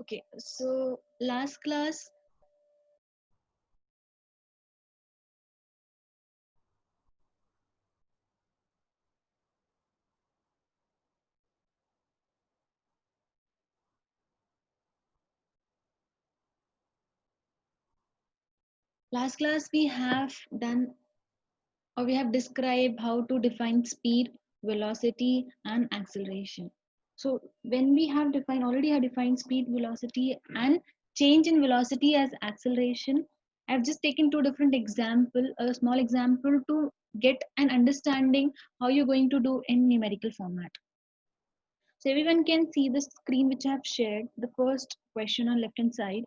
Okay, so last class we have done, or we have described how to define speed, velocity, and acceleration. So when we have defined, already have defined speed, velocity, and change in velocity as acceleration, I've just taken two different example, a small example to get an understanding how you're going to do in numerical format. So everyone can see the screen which I have shared. The first question on left hand side,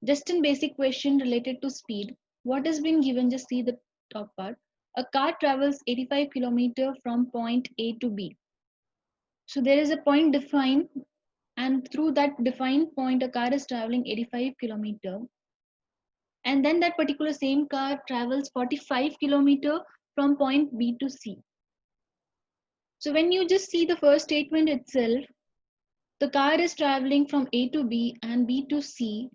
just in basic question related to speed. What has been given? Just see the top part. A car travels 85 kilometer from point A to B. So there is a point defined, and through that defined point, a car is traveling 85 kilometer, and then that particular same car travels 45 kilometer from point B to C. So when you just see the first statement itself, the car is traveling from A to B and B to C.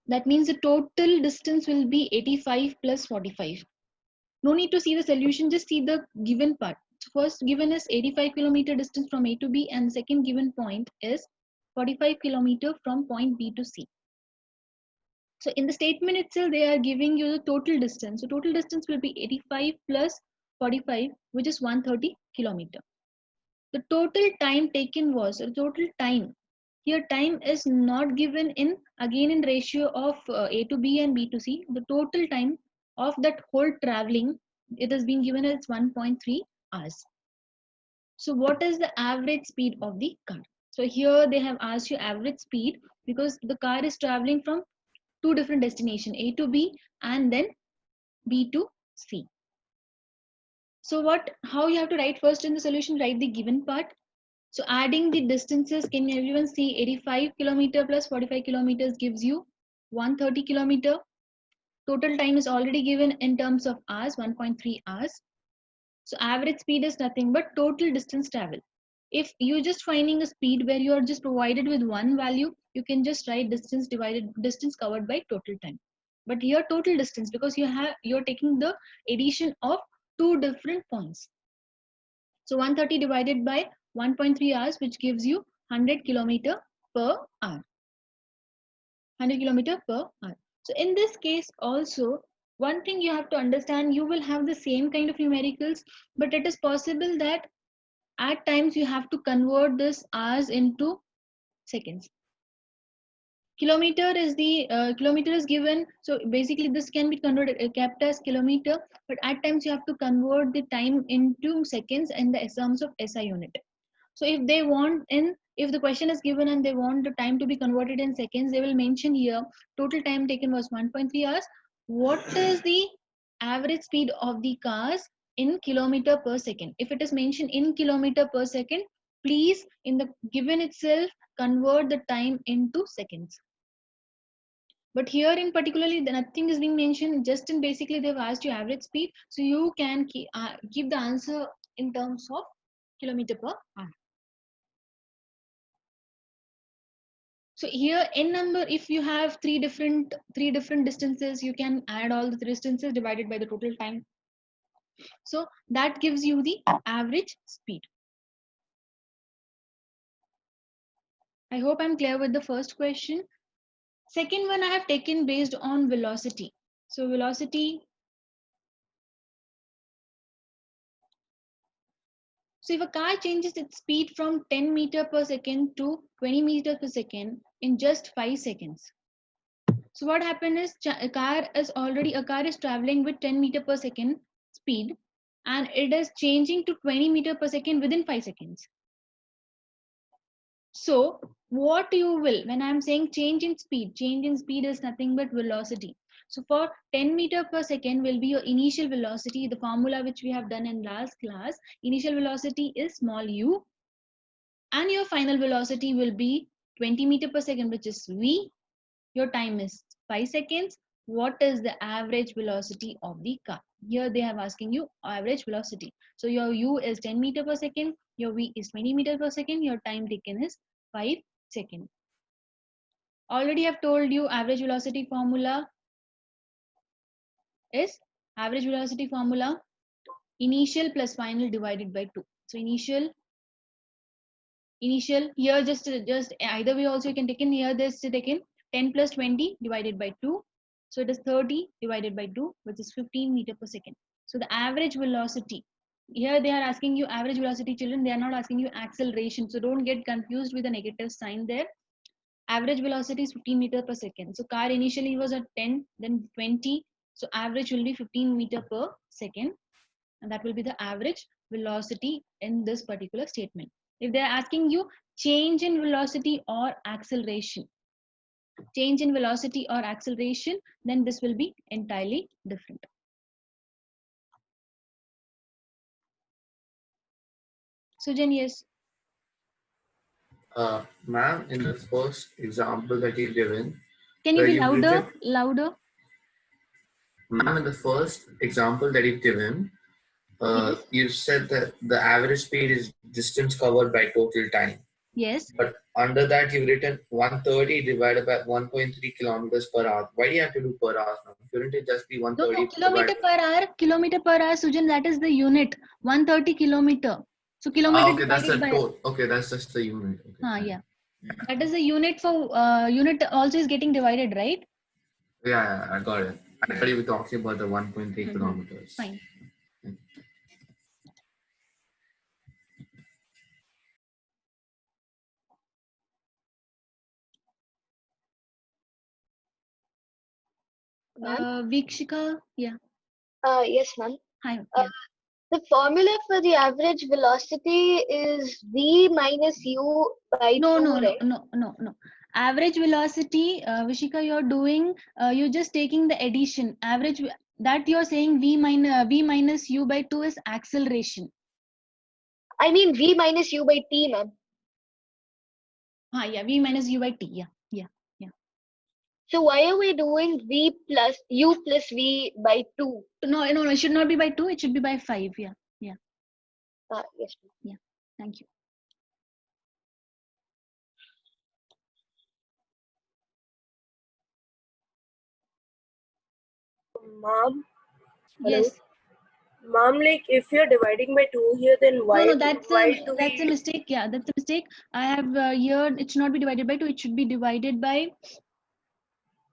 That means the total distance will be 85 plus 45. No need to see the solution, just see the given part. First given is 85 kilometer distance from A to B, and the second given point is 45 kilometer from point B to C. So in the statement itself, they are giving you the total distance. So total distance will be 85 plus 45, which is 130 kilometer. The total time taken was, the total time, here time is not given in, again in ratio of A to B and B to C. The total time of that whole traveling, it has been given as 1.3 hours. So what is the average speed of the car? So here they have asked you average speed because the car is traveling from two different destinations, A to B and then B to C. So how you have to write first in the solution, write the given part. So adding the distances, can everyone see 85 kilometer plus 45 kilometers gives you 130 kilometer. Total time is already given in terms of hours, 1.3 hours. So average speed is nothing but total distance travel. If you're just finding a speed where you are just provided with one value, you can just write distance covered by total time. But here total distance, because you're taking the addition of two different points. So 130 divided by 1.3 hours, which gives you 100 kilometer per hour. 100 kilometer per hour. So in this case also, one thing you have to understand, you will have the same kind of numericals, but it is possible that at times you have to convert this hours into seconds. Kilometer is given, so basically this can be converted kept as kilometer, but at times you have to convert the time into seconds in the terms of SI unit. So if the question is given and they want the time to be converted in seconds, they will mention here total time taken was 1.3 hours. What is the average speed of the cars in kilometer per second? If it is mentioned in kilometer per second, please in the given itself convert the time into seconds. But here in particularly, nothing is being mentioned. Just in basically they've asked you average speed, so you can give the answer in terms of kilometer per hour. So here n number, if you have three different distances, you can add all the three distances divided by the total time. So that gives you the average speed. I hope I'm clear with the first question. Second one I have taken based on velocity. So velocity. So if a car changes its speed from 10 meter per second to 20 meter per second in just 5 seconds. So what happened is a car is traveling with 10 meter per second speed, and it is changing to 20 meter per second within 5 seconds. So what you will, when I'm saying change in speed is nothing but velocity. So for 10 meter per second will be your initial velocity, the formula which we have done in last class. Initial velocity is small u, and your final velocity will be 20 meter per second, which is v. Your time is 5 seconds. What is the average velocity of the car? Here they have asking you average velocity. So your u is 10 meter per second, your v is 20 meter per second, your time taken is 5 seconds. Already I've told you average velocity formula is initial plus final divided by 2. So initial here, just either way also you can take in here, this taken 10 plus 20 divided by 2, so it is 30 divided by 2, which is 15 meter per second. So the average velocity, here they are asking you average velocity, children, they are not asking you acceleration, so don't get confused with the negative sign there. Average velocity is 15 meter per second. So car initially was at 10, then 20, so average will be 15 meter per second, and that will be the average velocity in this particular statement. If they're asking you change in velocity or acceleration, then this will be entirely different. Sujan, yes. Ma'am, in the first example that you've given, Can you where be you've louder? written, Louder. ma'am, in the first example that you've given, Yes. you said that the average speed is distance covered by total time. Yes. But under that, you've written 130 divided by 1.3 kilometers per hour. Why do you have to do per hour now? Shouldn't it just be No, 130 kilometer divided? per hour. Kilometer per hour, Sujan, that is the unit. 130 kilometer. So kilometer Okay, that's the divided by. total. Okay, that's just the unit. Okay, fine. Yeah. That is the unit for unit also is getting divided, right? Yeah, I got it. I thought you were talking about the 1.3 kilometers. Fine. Vikshika, yeah. Yes, ma'am. Hi. Yeah. The formula for the average velocity is v minus u by No, 2, no, no, right? no, no, no. Average velocity, Vishika, you're doing, you're just taking the addition. Average that you're saying v minus u by 2 is acceleration. I mean v minus u by t, ma'am. Yeah, v minus u by t. Yeah, yeah, yeah. So why are we doing v plus u plus v by 2? No, no, no. It should not be by 2. It should be by 5. Yeah, yeah, Yes, ma'am. yeah. Thank you. Mom, hello. Yes. Mom, like if you're dividing by 2 here, then No, no, why do that's a we? mistake. Yeah, that's a mistake. I have here. It should not be divided by 2. It should be divided by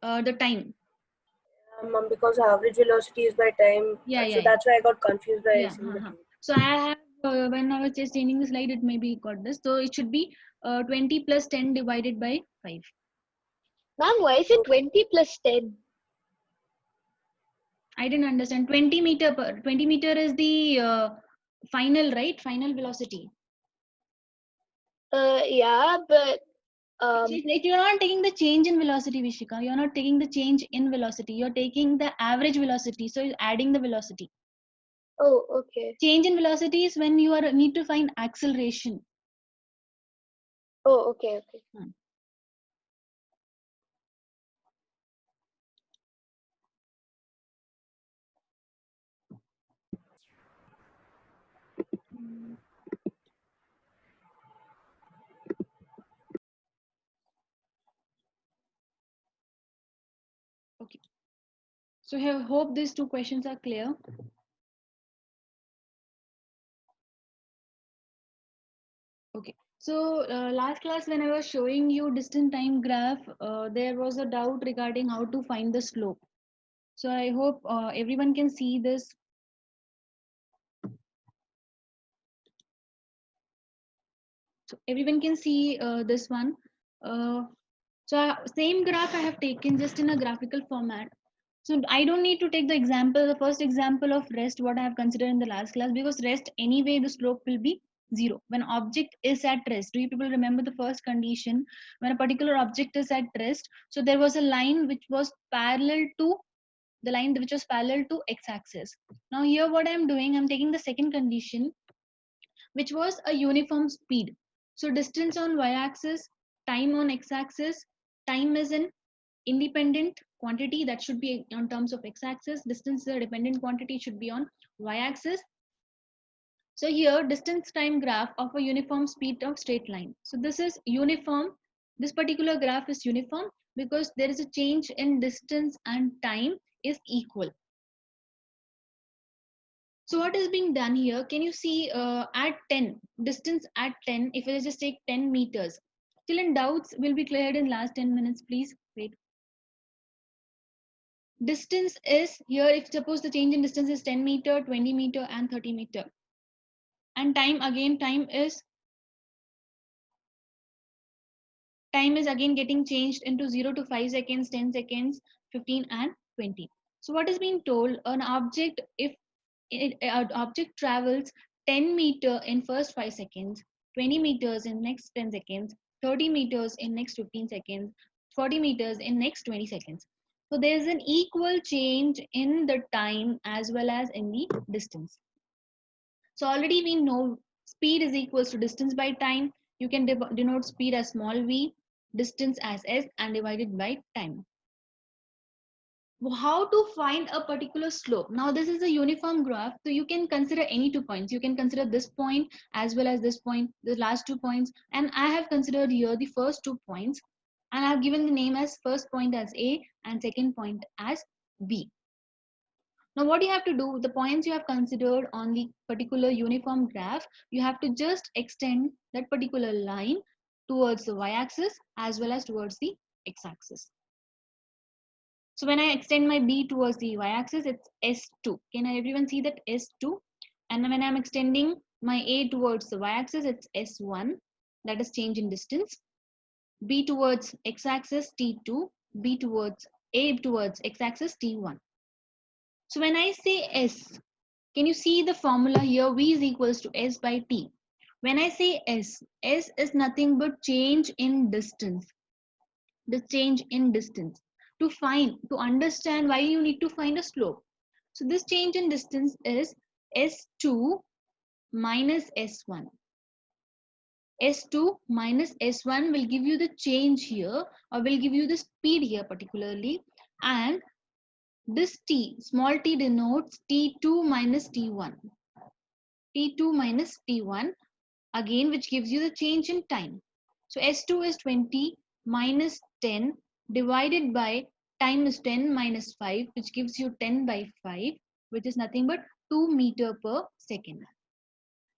the time. Mom, because average velocity is by time, Yeah, so yeah, yeah. that's why I got confused by Yeah. seeing the 2. So I have when I was just changing the slide, it maybe got this. So it should be 20 plus 10 divided by 5. Ma'am, why is it 20 plus 10? I didn't understand. 20 meter is the final, right? Final velocity. Yeah, but You're not taking the change in velocity, Vishika. You're not taking the change in velocity. You're taking the average velocity. So you're adding the velocity. oh, okay. Change in velocity is when you are need to find acceleration. Oh, okay, okay. Okay. So I hope these two questions are clear. Okay. So last class when I was showing you distance time graph, there was a doubt regarding how to find the slope. So I hope everyone can see this. So everyone can see this one. Same graph I have taken just in a graphical format. So I don't need to take the first example of rest, what I have considered in the last class, because rest anyway, the slope will be 0. When object is at rest, do you people remember the first condition? When a particular object is at rest, so there was a line which was parallel to x-axis. Now here what I'm doing, I'm taking the second condition, which was a uniform speed. So distance on y-axis, time on x-axis, time is an independent quantity that should be on terms of x-axis, distance is a dependent quantity, should be on y-axis. So here distance time graph of a uniform speed of straight line. So this is uniform, this particular graph is uniform. because there is a change in distance and time is equal. So what is being done here? Can you see at 10, distance at 10, if I just take 10 meters, still in doubts will be cleared in last 10 minutes, please wait. Distance is here, if suppose the change in distance is 10 meter, 20 meter and 30 meter. And time again, time is again getting changed into 0 to 5 seconds, 10 seconds, 15 and 20. So what is being told, an object, if an object travels 10 meter in first 5 seconds, 20 meters in next 10 seconds, 30 meters in next 15 seconds, 40 meters in next 20 seconds. So there is an equal change in the time as well as in the distance. So already we know speed is equals to distance by time. You can denote speed as small v, distance as s, and divided by time. How to find a particular slope? Now this is a uniform graph, so you can consider any 2 points. You can consider this point as well as this point, the last 2 points, and I have considered here the first 2 points, and I have given the name as first point as A and second point as B. Now what you have to do, the points you have considered on the particular uniform graph, you have to just extend that particular line towards the y-axis as well as towards the x-axis. So when I extend my B towards the y-axis, it's S2. Can everyone see that S2? And when I'm extending my A towards the y-axis, it's S1. That is change in distance. B towards x-axis, T2. B towards A towards x-axis, T1. So when I say S, can you see the formula here? V is equals to S by T. When I say S, S is nothing but change in distance. The change in distance. To understand why you need to find a slope. So this change in distance is S2 minus S1. S2 minus S1 will give you the change here, or will give you the speed here particularly, and this T, small t, denotes T2 minus T1. T2 minus T1, again, which gives you the change in time. So S2 is 20 minus 10 divided by time is 10 minus 5, which gives you 10 by 5, which is nothing but 2 meter per second.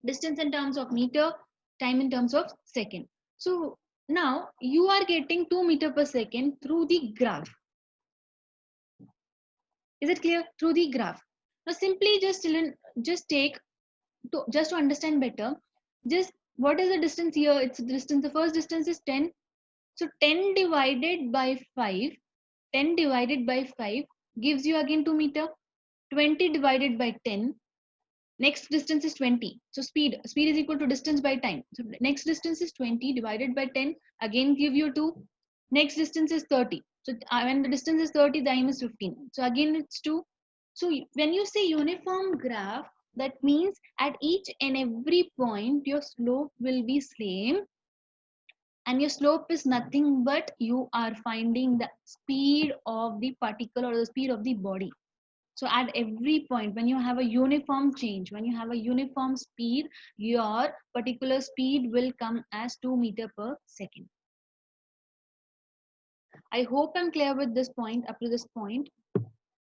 Distance in terms of meter, time in terms of second. So now you are getting 2 meter per second through the graph. Is it clear? Through the graph. Now simply just take just to understand better, just what is the distance here? It's the distance. The first distance is 10. So 10 divided by 5, 10 divided by 5 gives you again 2 meter. 20 divided by 10. Next distance is 20. So speed is equal to distance by time. So next distance is 20 divided by 10. Again give you 2. Next distance is 30. So when the distance is 30, time is 15. So again it's 2. So when you say uniform graph, that means at each and every point your slope will be same, and your slope is nothing but you are finding the speed of the particle or the speed of the body. So at every point, when you have a uniform change, when you have a uniform speed, your particular speed will come as 2 meter per second. I hope I'm clear with this point up to this point.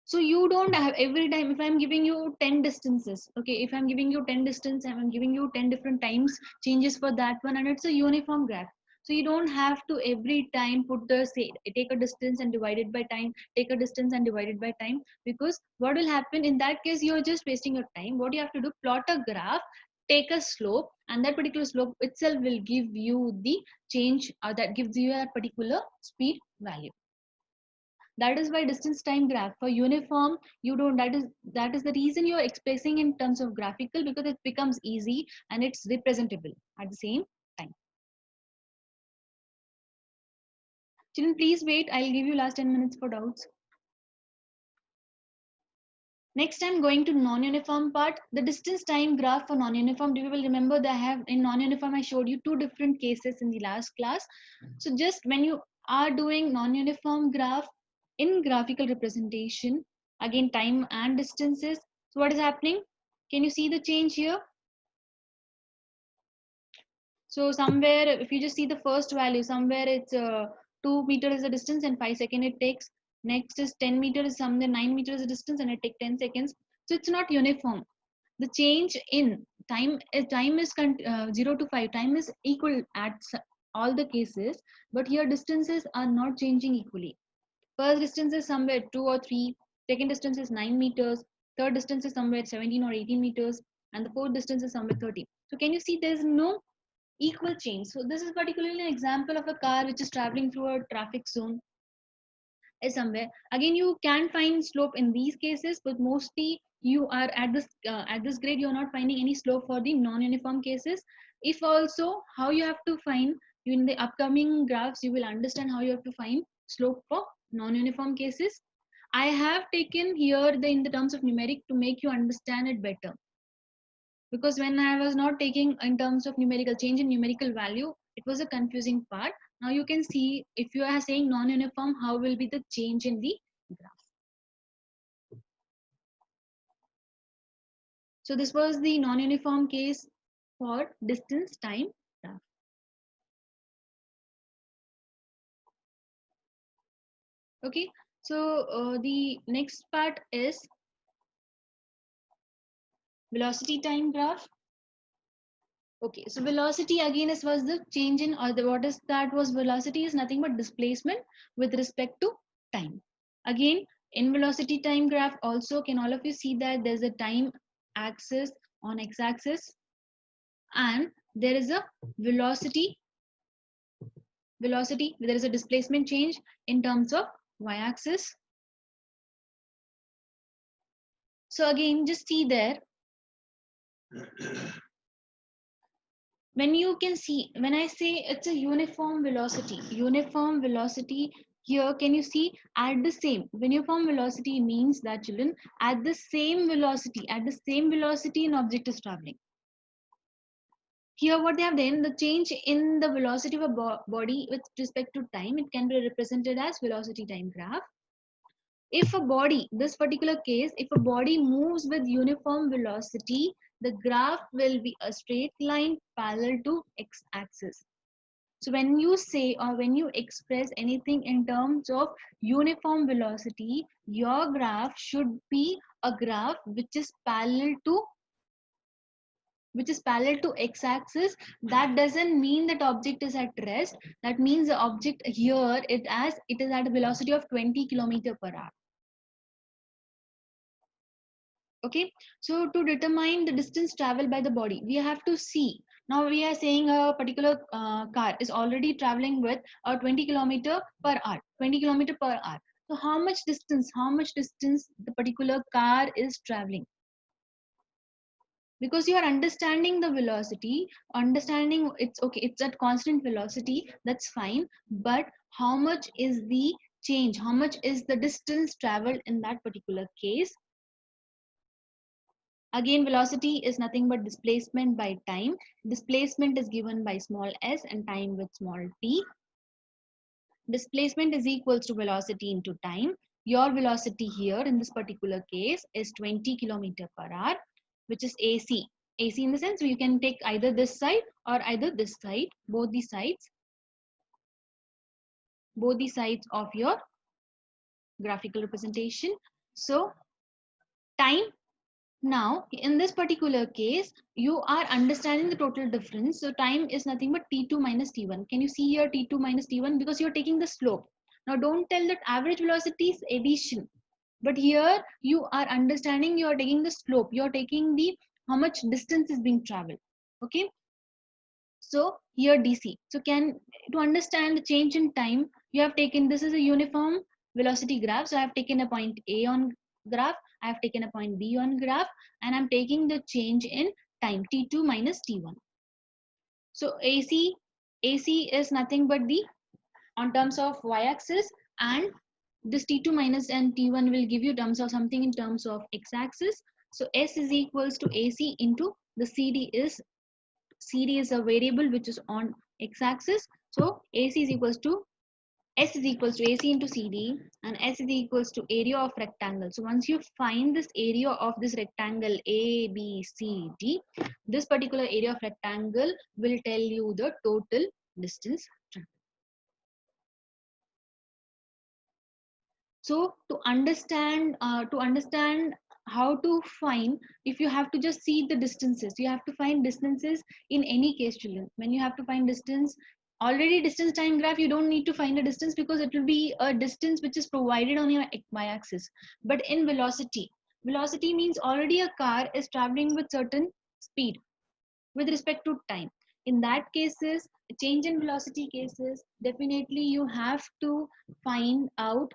So you don't have every time, if I'm giving you 10 distances, okay, if I'm giving you 10 distance, I'm giving you 10 different times changes for that one, and it's a uniform graph. So you don't have to every time put the say, take a distance and divide it by time, take a distance and divide it by time, because what will happen in that case, you're just wasting your time. What you have to do, plot a graph, take a slope, and that particular slope itself will give you the change, that gives you a particular speed value. That is why distance time graph for uniform, you don't, that is the reason you're expressing in terms of graphical, because it becomes easy and it's representable at the same time. Children, please wait. I'll give you last 10 minutes for doubts. Next, I'm going to non-uniform part. The distance time graph for non-uniform, you will remember that I have in non-uniform, I showed you 2 different cases in the last class. So just when you are doing non-uniform graph in graphical representation, again time and distances. So what is happening? Can you see the change here? So somewhere, if you just see the first value, somewhere it's 2 meters is the distance and 5 seconds it takes. Next is 10 meters is somewhere 9 meters is the distance and it takes 10 seconds. So it's not uniform. The change in time is 0 to 5. Time is equal at all the cases, but here distances are not changing equally. First distance is somewhere 2 or 3. Second distance is 9 meters. Third distance is somewhere 17 or 18 meters. And the fourth distance is somewhere 30. So can you see there's no equal change? So this is particularly an example of a car which is traveling through a traffic zone is somewhere. Again, you can find slope in these cases, but mostly you are at this grade you're not finding any slope for the non-uniform cases. If also how you have to find, in the upcoming graphs you will understand how you have to find slope for non-uniform cases. I have taken here in the terms of numeric to make you understand it better, because when I was not taking in terms of numerical change in numerical value, it was a confusing part. Now you can see if you are saying non-uniform, how will be the change in the graph. So this was the non-uniform case for distance time graph. Okay, so the next part is velocity time graph. Okay, so velocity again was the change in, or what is that was velocity is nothing but displacement with respect to time. Again, in velocity time graph also, can all of you see that there's a time axis on x-axis and there is a velocity, there is a displacement change in terms of y-axis. So again, just see there, when you can see, when I say it's a uniform velocity here, can you see at the same uniform velocity means that children at the same velocity an object is traveling. Here what they have done, the change in the velocity of a body with respect to time, it can be represented as velocity time graph. If a body, this particular case, if a body moves with uniform velocity, the graph will be a straight line parallel to x-axis. So when you say or when you express anything in terms of uniform velocity, your graph should be a graph which is parallel to x-axis. That doesn't mean that object is at rest. That means the object here it is at a velocity of 20 km/h. Okay, so to determine the distance traveled by the body, we have to see. Now we are saying a particular car is already traveling with a 20 km/h. 20 km/h. So how much distance the particular car is traveling? Because you are understanding the velocity, understanding it's okay, it's at constant velocity, that's fine. But how much is the change? How much is the distance traveled in that particular case? Again, velocity is nothing but displacement by time. Displacement is given by small s and time with small t. Displacement is equals to velocity into time. Your velocity here in this particular case is 20 km/h, which is AC. AC in the sense you can take either this side or either this side, both the sides of your graphical representation. So time. Now, in this particular case, you are understanding the total difference. So time is nothing but T2 minus T1. Can you see here T2 minus T1? Because you're taking the slope. Now, don't tell that average velocity is addition. But here you are understanding, you're taking the slope. You're taking the how much distance is being traveled. Okay. So here DC. So to understand the change in time, you have taken, this is a uniform velocity graph. So I have taken a point A on graph, I have taken a point B on graph, and I'm taking the change in time T2 minus T1. So AC is nothing but the on terms of y-axis, and this T2 minus and T1 will give you terms of something in terms of x-axis. So S is equals to AC into the CD is a variable which is on x-axis. So AC is equals to S is equals to AC into CD, and S is equals to area of rectangle. So once you find this area of this rectangle A, B, C, D, this particular area of rectangle will tell you the total distance traveled. So to understand how to find, if you have to just see the distances, you have to find distances in any case, children. When you have to find distance, already distance time graph, you don't need to find a distance because it will be a distance which is provided on your y-axis. But in velocity, velocity means already a car is traveling with certain speed with respect to time. In that cases, change in velocity cases, definitely you have to find out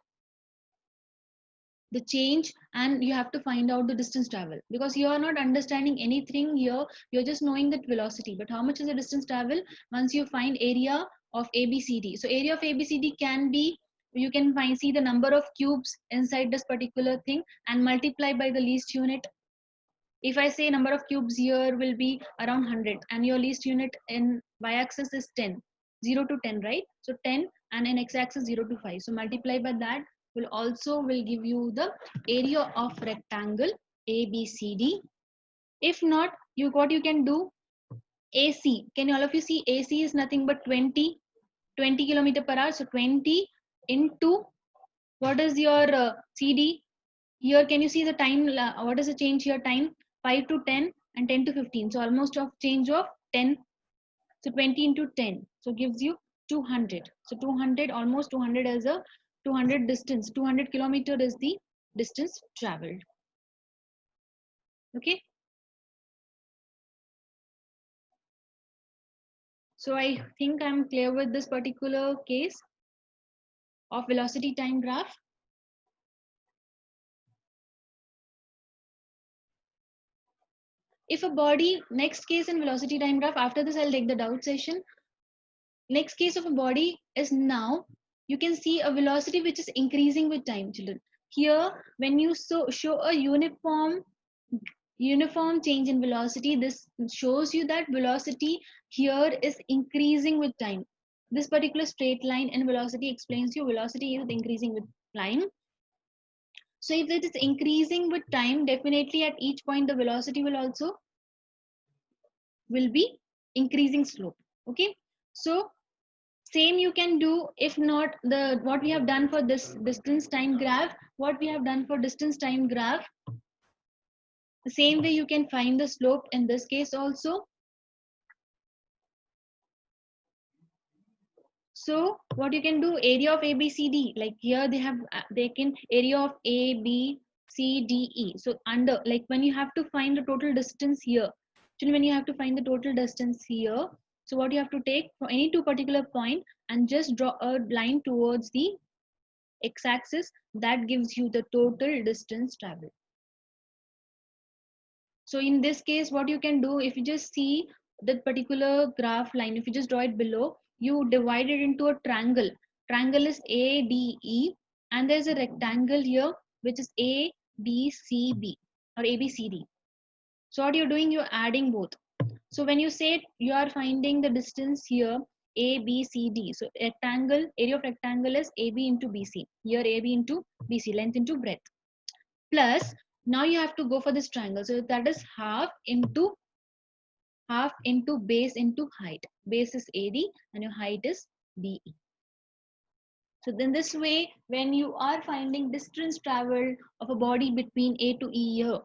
the change, and you have to find out the distance travel, because you are not understanding anything here, you're just knowing that velocity, but how much is the distance travel once you find area of abcd. So area of abcd can be, you can find, see the number of cubes inside this particular thing and multiply by the least unit. If I say number of cubes here will be around 100 and your least unit in y-axis is 10, 0 to 10, right? So 10, and in x-axis 0 to 5. So multiply by that will give you the area of rectangle ABCD. If not, what you can do, AC. Can all of you see AC is nothing but 20 kilometer per hour. So 20 into, what is your CD? Here, can you see the time? What is the change here? Time 5 to 10 and 10 to 15. So almost of change of 10. So 20 into 10. So gives you 200. So 200, almost 200 as a 200 distance. 200 kilometer is the distance traveled. Okay. So I think I'm clear with this particular case of velocity time graph. If a body, next case in velocity time graph, after this I'll take the doubt session. Next case of a body is, now you can see a velocity which is increasing with time, children. Here, when you show a uniform change in velocity, this shows you that velocity here is increasing with time. This particular straight line in velocity explains you velocity is increasing with time. So if it is increasing with time, definitely at each point the velocity will be increasing slope. Okay, so same you can do. If not, the what we have done for this distance time graph, the same way you can find the slope in this case also. So what you can do, area of ABCD, like here they can area of ABCDE. So under, like when you have to find the total distance here, actually when you have to find the total distance here, so what you have to take for any two particular point and just draw a line towards the x-axis, that gives you the total distance traveled. So in this case, what you can do, if you just see that particular graph line, if you just draw it below, you divide it into a triangle. Triangle is ADE, and there's a rectangle here which is ABCB or ABCD. So what you're doing, you're adding both. So when you say you are finding the distance here, ABCD. So rectangle, area of rectangle is AB into BC. Here AB into BC, length into breadth. Plus, now you have to go for this triangle. So that is half into base into height. Base is AD and your height is BE. So then this way, when you are finding distance traveled of a body between A to E here,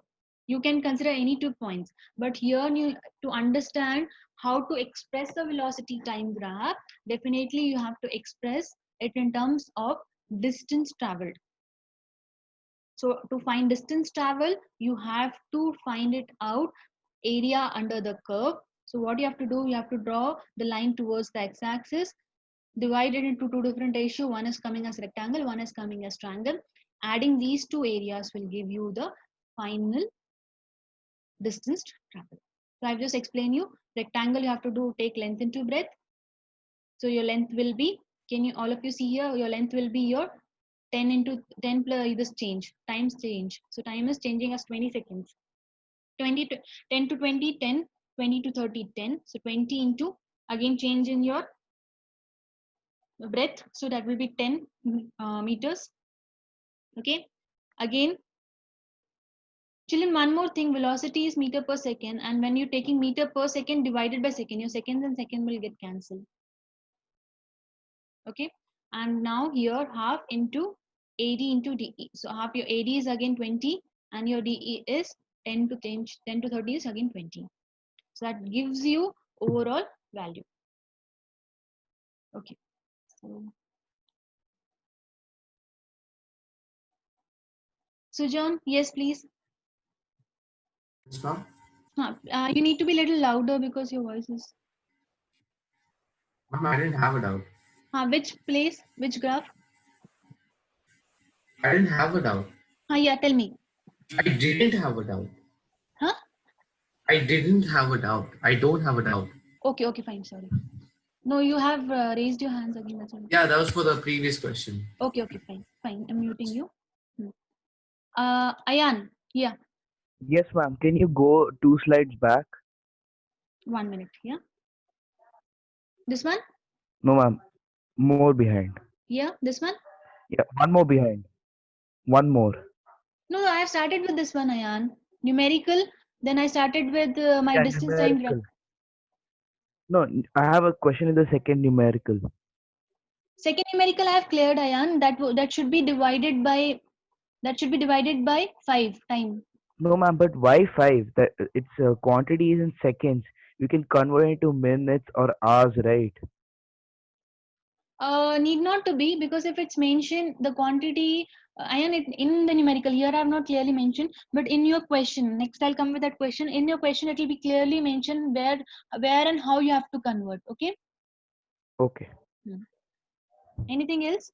you can consider any 2 points. But here, to understand how to express the velocity time graph, definitely you have to express it in terms of distance traveled. So to find distance travel, you have to find it out, area under the curve. So what you have to do, you have to draw the line towards the x-axis, divide it into two different ratios. One is coming as rectangle, one is coming as triangle. Adding these two areas will give you the final distance travel. So I've just explained you, rectangle you have to do, take length into breadth. So your length will be, can you all of you see here, your length will be your 10 into 10 plus this change, times change. So time is changing as 20 seconds. 20 to 10 to 20, 10, 20 to 30, 10. So 20 into, again change in your breadth. So that will be 10 meters. Okay. Again, children, one more thing, velocity is meter per second. And when you're taking meter per second divided by second, your seconds and second will get cancelled. Okay. And now here half into AD into DE. So half your AD is again 20 and your DE is 10 to 30 is again 20. So that gives you overall value. Okay. So John, yes, please. Yes, ma'am. You need to be a little louder because your voice is. Ma'am, I didn't have a doubt. Which place? Which graph? I didn't have a doubt. Yeah, tell me. I didn't have a doubt. Huh? I didn't have a doubt. I don't have a doubt. Okay, fine. Sorry. No, you have raised your hands again. That's all. Yeah, that was for the previous question. Okay, fine. I'm muting you. Ayan, yeah. Yes, ma'am. Can you go 2 slides back? 1 minute, yeah. This one? No, ma'am. More behind. Yeah, this one? Yeah, one more behind. One more. No, I have started with this one, Ayan. Numerical. Then I started with my Yeah, distance time graph. numerical. No, I have a question in the second numerical. Second numerical I have cleared, Ayan. That should be divided by 5 time. No, ma'am. But why 5? That its quantity is in seconds. You can convert it to minutes or hours, right? Need not to be, because if it's mentioned the quantity, in the numerical here I have not clearly mentioned, but in your question, next I'll come with that question. In your question it will be clearly mentioned where and how you have to convert. Okay. Okay. Anything else?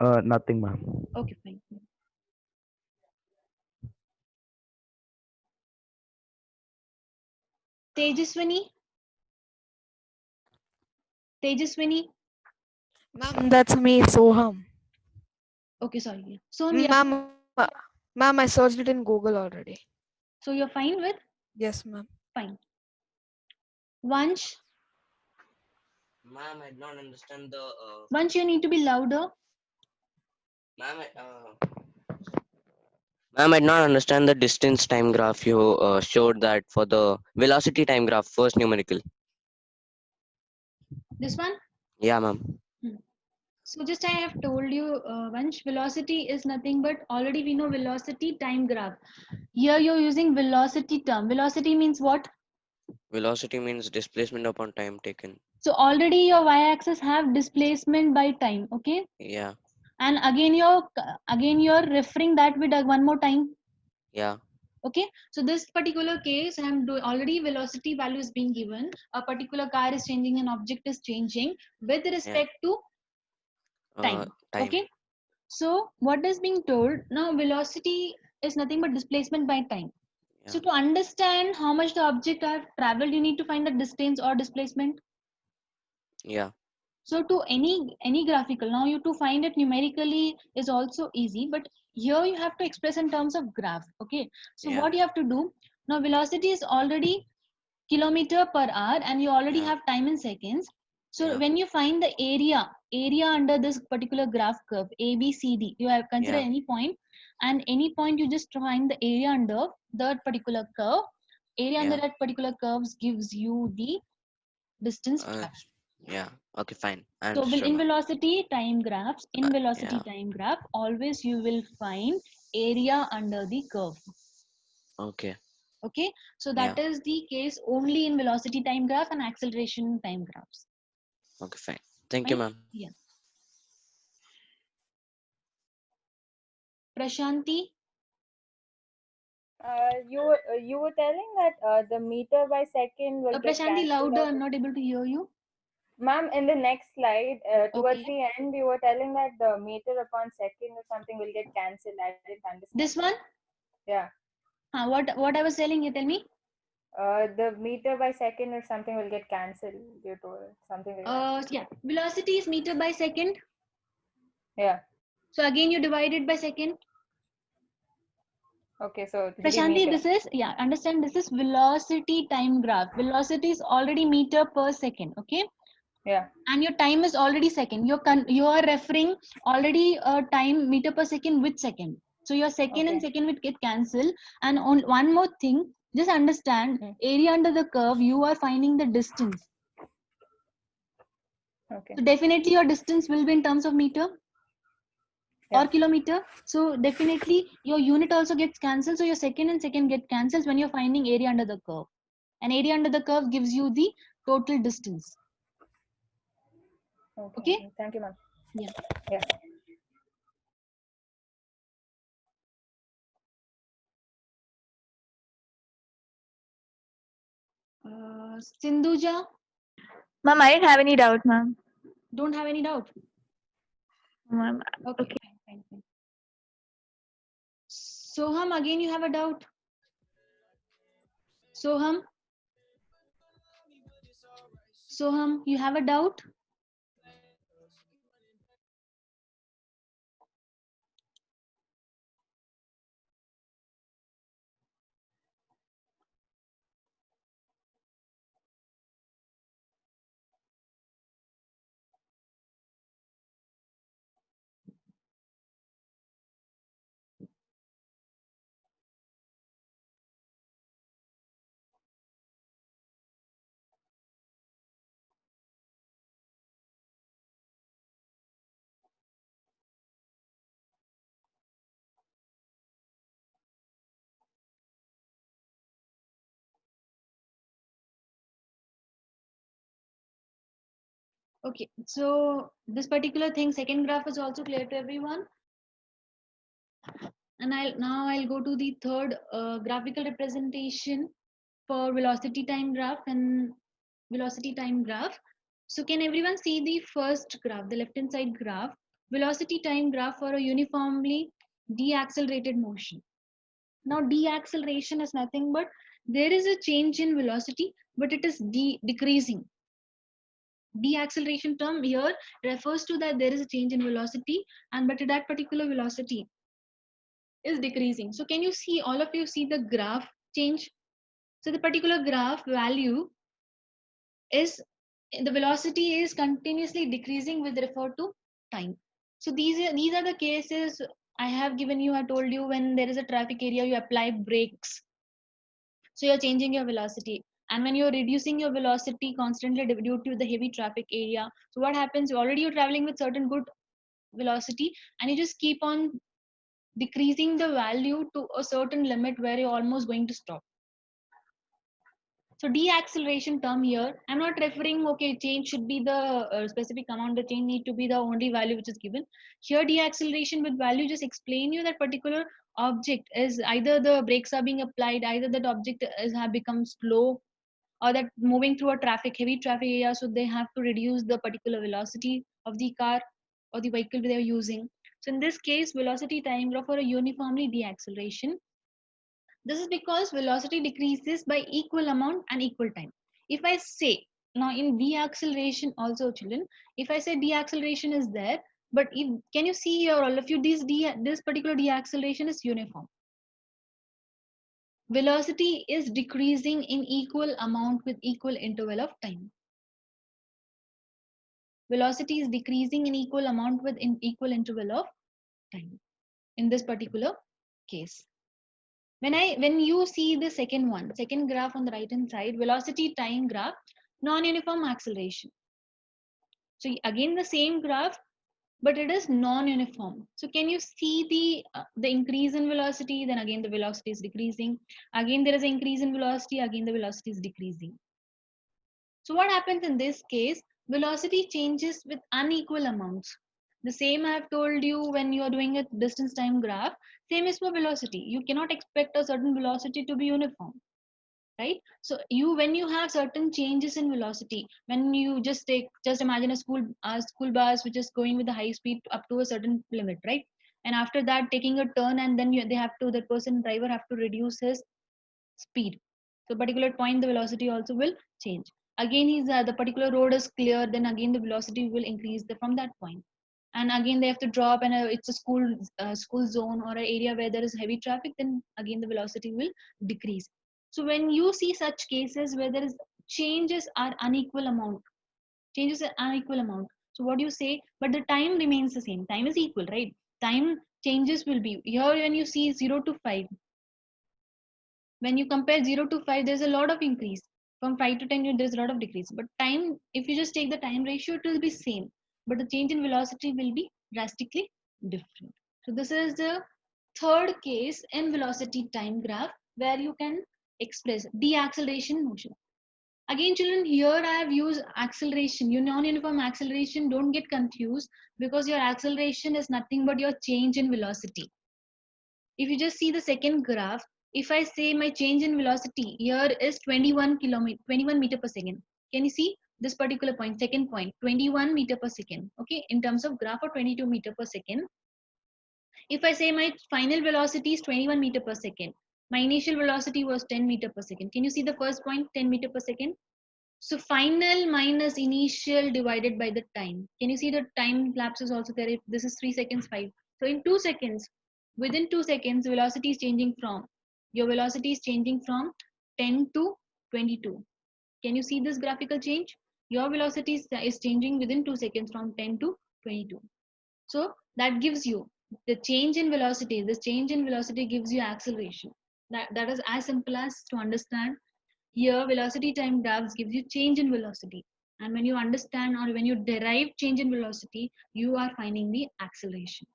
Nothing, ma'am. Okay, fine. Tejaswini. Ma'am, that's me, Soham. Okay, sorry. Yeah. So yeah. Ma'am, I searched it in Google already. So you're fine with? Yes, ma'am. Fine. Vansh. Ma'am, I don't understand the. Vansh, you need to be louder. Ma'am, I did not understand the distance time graph you showed that for the velocity time graph, first numerical. This one? Yeah, ma'am. So just I have told you, Vansh, velocity is nothing but, already we know velocity time graph. Here you're using velocity term. Velocity means what? Velocity means displacement upon time taken. So already your y-axis have displacement by time, okay? Yeah. And again you're referring that with one more time. Yeah. Okay, so this particular case I'm doing already velocity value is being given. A particular car is changing, an object is changing with respect to time. Okay, so what is being told now, velocity is nothing but displacement by time. So to understand how much the object have traveled, you need to find the distance or displacement. Yeah. So to any graphical, now you to find it numerically is also easy, but here you have to express in terms of graph. Okay, so what you have to do now, velocity is already kilometer per hour and you already have time in seconds. So when you find the area under this particular graph curve ABCD, you have consider any point, and any point you just find the area under that particular curve. Area under that particular curves gives you the distance traveled. Yeah. Okay, fine. So in velocity time graphs, time graph, always you will find area under the curve. Okay. Okay, so that is the case only in velocity time graph and acceleration time graphs. Okay, fine. Thank you, ma'am. Yeah. Prashanti. You were telling that the meter by second will get Prashanti, cancelled louder. out. I'm not able to hear you. Ma'am, in the next slide, towards the end, you were telling that the meter upon second or something will get cancelled. I didn't understand. This one? Yeah. What I was telling you, tell me. The meter by second or something will get cancelled due to something like that. Yeah, velocity is meter by second. Yeah. So again, you divide it by second. Okay, so Prashanti, this is, understand, this is velocity time graph. Velocity is already meter per second, okay? Yeah. And your time is already second. You are referring already time meter per second with second. So your second and second will get cancelled. And on one more thing, just understand, area under the curve, you are finding the distance. Okay. So definitely your distance will be in terms of meter. Yeah. or kilometer. So definitely your unit also gets cancelled. So your second and second get cancelled when you're finding area under the curve. And area under the curve gives you the total distance. Okay? Thank you, ma'am. Yeah. Yeah. Sindhuja, Ma'am, I didn't have any doubt, ma'am. don't have any doubt. Ma'am, Okay, okay. fine. Soham, again you have a doubt. Soham, you have a doubt? Okay, so this particular thing, second graph is also clear to everyone. And I'll go to the third graphical representation for velocity time graph and velocity time graph. So can everyone see the first graph, the left hand side graph, velocity time graph for a uniformly deaccelerated motion. Now deacceleration is nothing but there is a change in velocity, but it is decreasing. Deacceleration term here refers to that there is a change in velocity, and but that particular velocity is decreasing. So can you see, all of you see the graph change? So the particular graph value is, the velocity is continuously decreasing with regard to time. So these are the cases I have given you. I told you when there is a traffic area, you apply brakes. So you're changing your velocity. And when you're reducing your velocity constantly due to the heavy traffic area, so what happens? Already you're traveling with certain good velocity, and you just keep on decreasing the value to a certain limit where you're almost going to stop. So deacceleration term here, I'm not referring, okay, change should be the specific amount, the change need to be the only value which is given. Here deacceleration with value just explain you that particular object is either the brakes are being applied, either that object is have become slow, or that moving through a heavy traffic area, so they have to reduce the particular velocity of the car or the vehicle they are using. So in this case, velocity time graph for a uniformly deacceleration. This is because velocity decreases by equal amount and equal time. If I say, now in deacceleration also children, if I say deacceleration is there, but if, can you see here all of you, this particular deacceleration is uniform. Velocity is decreasing in equal amount with equal interval of time. Velocity is decreasing in equal amount with equal interval of time in this particular case. When you see the second graph on the right hand side, velocity time graph, non-uniform acceleration. So again the same graph, but it is non-uniform. So can you see the increase in velocity? Then again the velocity is decreasing. Again there is an increase in velocity. Again the velocity is decreasing. So what happens in this case? Velocity changes with unequal amounts. The same I have told you when you are doing a distance time graph. Same is for velocity. You cannot expect a certain velocity to be uniform, right? So when you have certain changes in velocity, when you just imagine a school bus which is going with a high speed up to a certain limit, right? And after that taking a turn, and then the driver have to reduce his speed. So particular point the velocity also will change. Again the particular road is clear, then again the velocity will increase from that point. And again they have to drop, and it's a school zone or an area where there is heavy traffic, then again the velocity will decrease. So when you see such cases where there is changes are unequal amount, so what do you say? But the time remains the same. Time is equal, right? Time changes will be here. When you see 0 to 5, when you compare 0 to 5, there's a lot of increase. From 5 to 10, there's a lot of decrease. But time, if you just take the time ratio, it will be same. But the change in velocity will be drastically different. So this is the third case in velocity time graph where you can express deacceleration motion. Again, children, here I have used acceleration. Your non-uniform acceleration, don't get confused, because your acceleration is nothing but your change in velocity. If you just see the second graph, if I say my change in velocity here is 21 meter per second. Can you see this particular point, second point, 21 meter per second, okay, in terms of graph, or 22 meter per second. If I say my final velocity is 21 meter per second, my initial velocity was 10 meter per second. Can you see the first point, 10 meter per second? So final minus initial divided by the time. Can you see the time lapse is also there? If this is 3 seconds, 5. So in 2 seconds, within 2 seconds, velocity is changing from, your velocity is changing from 10 to 22. Can you see this graphical change? Your velocity is changing within 2 seconds from 10 to 22. So that gives you the change in velocity. This change in velocity gives you acceleration. That is as simple as to understand. Here, velocity time graphs gives you change in velocity. And when you understand, or when you derive change in velocity, you are finding the acceleration.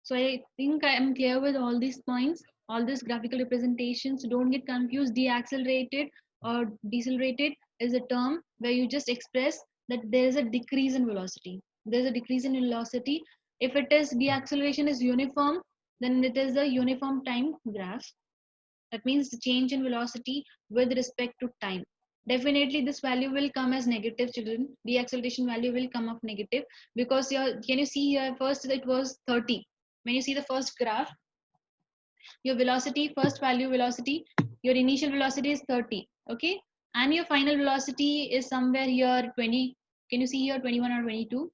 So I think I am clear with all these points, all these graphical representations. Don't get confused. Deaccelerated or decelerated is a term where you just express that there is a decrease in velocity. There is a decrease in velocity. If it is deacceleration is uniform, then it is a uniform time graph. That means the change in velocity with respect to time. Definitely this value will come as negative, children. The acceleration value will come up negative, because your, can you see here, first it was 30. When you see the first graph, your velocity, first value velocity, your initial velocity is 30, okay, and your final velocity is somewhere here 20. Can you see here 21 or 22,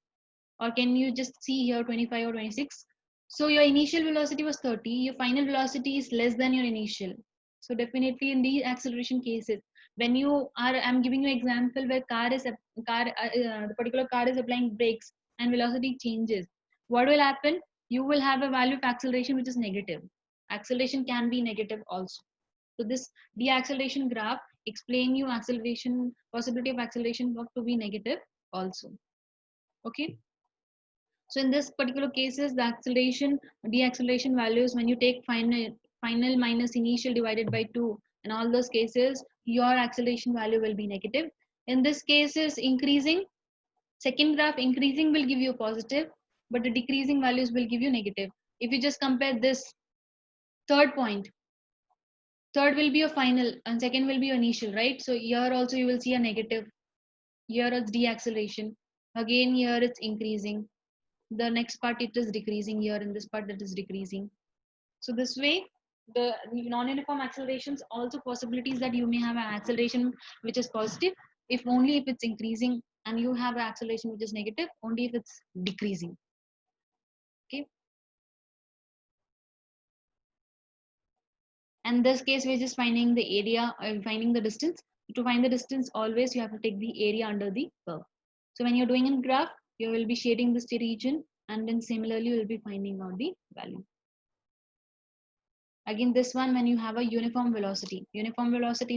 or can you just see here 25 or 26? So your initial velocity was 30, your final velocity is less than your initial. So definitely in these acceleration cases, when you are, I'm giving you example where the particular car is applying brakes and velocity changes. What will happen? You will have a value of acceleration which is negative. Acceleration can be negative also. So this deacceleration graph explain you acceleration, possibility of acceleration to be negative also. Okay. So in this particular cases, the acceleration, deacceleration values, when you take final minus initial divided by 2, in all those cases, your acceleration value will be negative. In this case is increasing, second graph increasing will give you positive, but the decreasing values will give you negative. If you just compare this third point, third will be your final and second will be your initial, right? So here also you will see a negative. Here it's deacceleration. Again here it's increasing. The next part it is decreasing, here in this part it is decreasing. So this way the non-uniform accelerations also possibilities that you may have an acceleration which is positive, if only if it's increasing, and you have an acceleration which is negative only if it's decreasing. Okay, and this case we're just finding the area, finding the distance. To find the distance, always you have to take the area under the curve. So when you're doing a graph, you will be shading this region, and then similarly you will be finding out the value. Again, this one, when you have a uniform velocity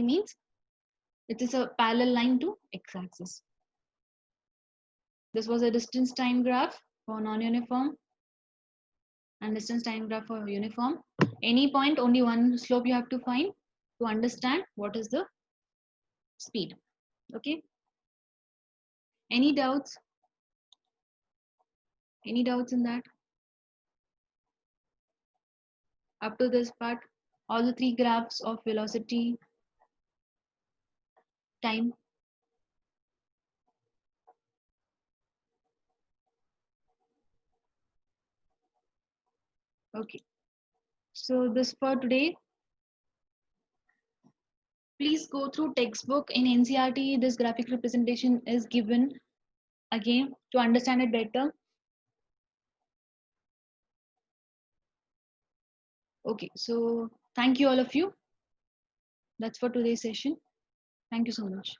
means it is a parallel line to x-axis. This was a distance time graph for non-uniform and distance time graph for uniform. Any point, only one slope you have to find to understand what is the speed. Okay, any doubts? Any doubts in that? Up to this part, all the three graphs of velocity, time. Okay, so this for today. Please go through textbook. In NCERT, this graphic representation is given again to understand it better. Okay, so thank you all of you. That's for today's session. Thank you so much.